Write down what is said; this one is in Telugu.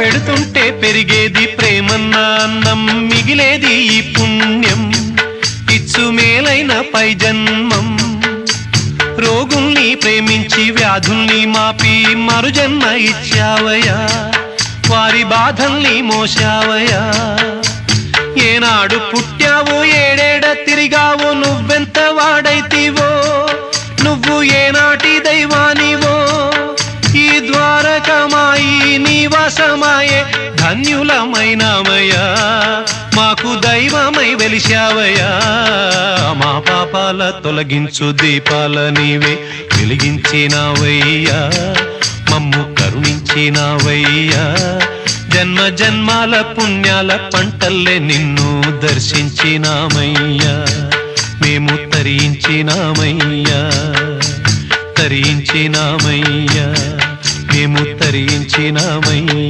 పెడుతుంటే పెరిగేది ప్రేమన్న అన్నం, మిగిలేది ఈ పుణ్యం ఇచ్చు మేలైన పై జన్మం. రోగుల్ని ప్రేమించి వ్యాధుల్ని మాపి మరుజన్మ ఇచ్చావయ్యా, వారి బాధల్ని మోసావయ్యా. ఏనాడు పుట్టావు ఏడేడ తిరిగావు, నువ్వెంత వాడైతివో, నువ్వు ఏనాటి దైవానివో. ఈ ద్వారకమాయి నివాసమాయే ధన్యులమైనామయ్యా, మాకు దైవమై వెలిశావయ్యా. మా పాపాల తొలగించు దీపాల నీవే వెలిగించినావయ్యా, మమ్ము కరుణించినావయ్యా. జన్మ జన్మాల పుణ్యాల పంటల్లే నిన్ను దర్శించినామయ్యా, మేము తరించినామయ్యా, తరించినామయ్యా, మేము తరించినామయ్యా.